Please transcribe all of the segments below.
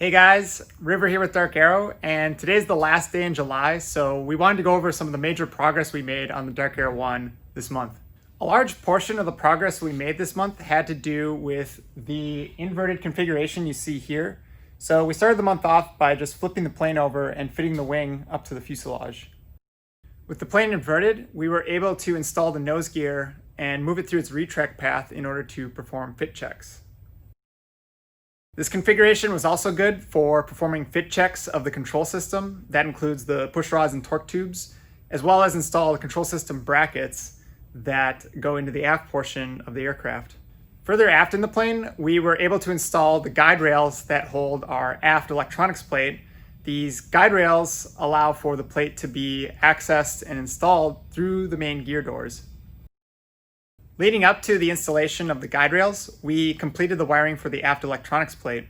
Hey guys, River here with DarkAero, and today's the last day in July, so we wanted to go over some of the major progress we made on the DarkAero 1 this month. A large portion of the progress we made this month had to do with the inverted configuration you see here. So we started the month off by just flipping the plane over and fitting the wing up to the fuselage. With the plane inverted, we were able to install the nose gear and move it through its retract path in order to perform fit checks. This configuration was also good for performing fit checks of the control system. That includes the push rods and torque tubes, as well as install the control system brackets that go into the aft portion of the aircraft. Further aft in the plane, we were able to install the guide rails that hold our aft electronics plate. These guide rails allow for the plate to be accessed and installed through the main gear doors. Leading up to the installation of the guide rails, we completed the wiring for the aft electronics plate.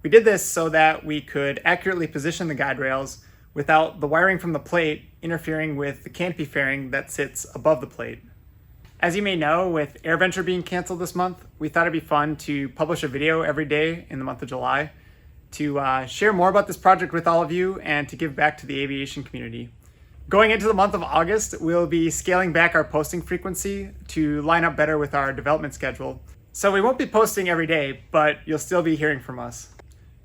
We did this so that we could accurately position the guide rails without the wiring from the plate interfering with the canopy fairing that sits above the plate. As you may know, with AirVenture being canceled this month, we thought it'd be fun to publish a video every day in the month of July to share more about this project with all of you and to give back to the aviation community. Going into the month of August, we'll be scaling back our posting frequency to line up better with our development schedule. So we won't be posting every day, but you'll still be hearing from us.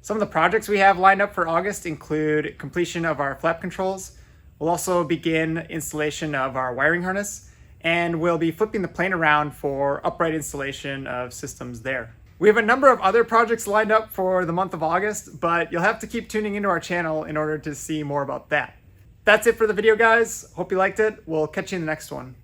Some of the projects we have lined up for August include completion of our flap controls. We'll also begin installation of our wiring harness, and we'll be flipping the plane around for upright installation of systems there. We have a number of other projects lined up for the month of August, but you'll have to keep tuning into our channel in order to see more about that. That's it for the video, guys. Hope you liked it. We'll catch you in the next one.